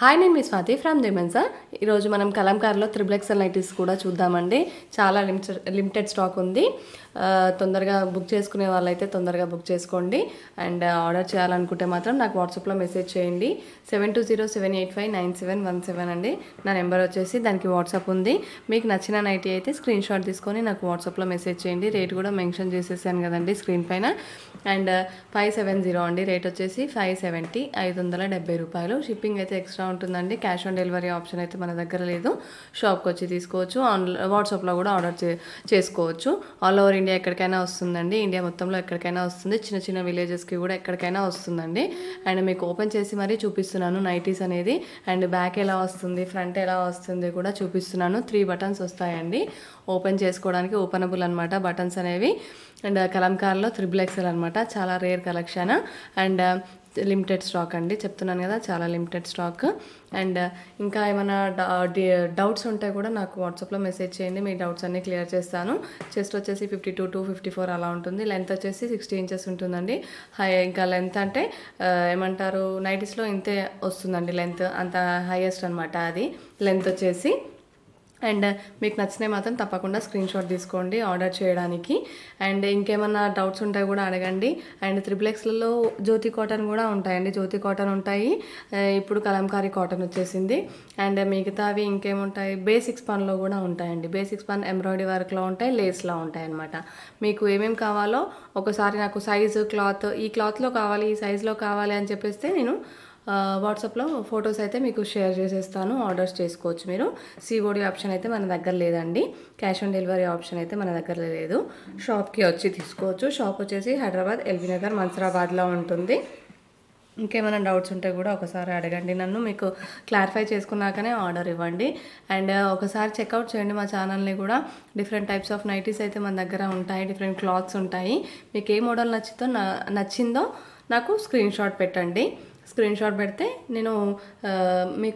Hi, నేను మీ Swathi from దిమెన్సా. ఈరోజు మనం కలంకార్లో త్రిబుల్ ఎక్సెల్ నైటీస్ కూడా చూద్దామండి. చాలా లిమిటెడ్ స్టాక్ ఉంది. తొందరగా బుక్ చేసుకునే వాళ్ళైతే తొందరగా బుక్ చేసుకోండి. అండ్ ఆర్డర్ చేయాలనుకుంటే మాత్రం నాకు వాట్సాప్లో మెసేజ్ చేయండి. 7207859717 అండి నా నెంబర్ వచ్చేసి. దానికి వాట్సాప్ ఉంది. మీకు నచ్చిన నైటీ అయితే స్క్రీన్ షాట్ తీసుకొని నాకు వాట్సాప్లో మెసేజ్ చేయండి. రేట్ కూడా మెన్షన్ చేసేసాను కదండి స్క్రీన్ పైన. అండ్ 570 అండి రేట్ వచ్చేసి 570, 570 రూపాయలు. షిప్పింగ్ అయితే ఎక్స్ట్రా ఉంటుందండి. క్యాష్ ఆన్ డెలివరీ ఆప్షన్ అయితే మన దగ్గర లేదు. షాప్కి వచ్చి తీసుకోవచ్చు. వాట్సాప్లో కూడా ఆర్డర్ చేసుకోవచ్చు. ఆల్ ఓవర్ ఇండియా ఎక్కడికైనా వస్తుందండి. ఇండియా మొత్తంలో ఎక్కడికైనా వస్తుంది. చిన్న చిన్న విలేజెస్కి కూడా ఎక్కడికైనా వస్తుందండి. అండ్ మీకు ఓపెన్ చేసి మరీ చూపిస్తున్నాను నైటీస్ అనేది. అండ్ బ్యాక్ ఎలా వస్తుంది, ఫ్రంట్ ఎలా వస్తుంది కూడా చూపిస్తున్నాను. 3 బటన్స్ వస్తాయండి ఓపెన్ చేసుకోవడానికి. ఓపెనబుల్ అనమాట బటన్స్ అనేవి. అండ్ కలంకార్లో త్రిబుల్ ఎక్సెల్ అనమాట. చాలా rare collection and limited stock అండి. చెప్తున్నాను కదా, చాలా లిమిటెడ్ స్టాక్. అండ్ ఇంకా ఏమైనా డౌట్స్ ఉంటే కూడా నాకు వాట్సాప్లో మెసేజ్ చేయండి. మీ డౌట్స్ అన్నీ క్లియర్ చేస్తాను. చెస్ట్ వచ్చేసి 52 to 54 అలా ఉంటుంది. లెంత్ వచ్చేసి 60 ఇంచెస్ ఉంటుందండి. ఇంకా లెంత్ అంటే ఏమంటారు, నైటీస్లో ఇంతే వస్తుందండి లెంత్. అంత హైయెస్ట్ అనమాట అది లెంత్ వచ్చేసి. అండ్ మీకు నచ్చినవి మాత్రం తప్పకుండా స్క్రీన్ షాట్ తీసుకోండి ఆర్డర్ చేయడానికి. అండ్ ఇంకేమన్నా డౌట్స్ ఉంటాయి కూడా అడగండి. అండ్ త్రిబుల్ ఎక్స్లలో జ్యోతి కాటన్ కూడా ఉంటాయండి. జ్యోతి కాటన్ ఉంటాయి. ఇప్పుడు కలంకారీ కాటన్ వచ్చేసింది. అండ్ మిగతావి ఇంకేముంటాయి, బేసిక్స్ పన్లో కూడా ఉంటాయండి. బేసిక్స్ పన్ ఎంబ్రాయిడరీ వర్క్లో ఉంటాయి, లేస్లో ఉంటాయి అనమాట. మీకు ఏమేమి కావాలో ఒకసారి నాకు సైజు, క్లాత్, ఈ క్లాత్లో కావాలి, ఈ సైజులో కావాలి అని చెప్పేస్తే నేను వాట్సాప్లో ఫొటోస్ అయితే మీకు షేర్ చేసేస్తాను. ఆర్డర్స్ చేసుకోవచ్చు మీరు. సిఓడి ఆప్షన్ అయితే మన దగ్గర లేదండి. క్యాష్ ఆన్ డెలివరీ ఆప్షన్ అయితే మన దగ్గర లేదు. షాప్కి వచ్చి తీసుకోవచ్చు. షాప్ వచ్చేసి హైదరాబాద్ ఎల్బీ నగర్ మన్సరాబాద్లో ఉంటుంది. ఇంకేమైనా డౌట్స్ ఉంటే కూడా ఒకసారి అడగండి నన్ను. మీకు క్లారిఫై చేసుకున్నాకనే ఆర్డర్ ఇవ్వండి. అండ్ ఒకసారి చెక్అవుట్ చేయండి మా ఛానల్ని కూడా. డిఫరెంట్ టైప్స్ ఆఫ్ నైటీస్ అయితే మన దగ్గర ఉంటాయి. డిఫరెంట్ క్లాత్స్ ఉంటాయి. మీకు ఏ మోడల్ నచ్చిందో నాకు స్క్రీన్ షాట్ పెట్టండి. స్క్రీన్ షాట్ పెడితే నేను మీకు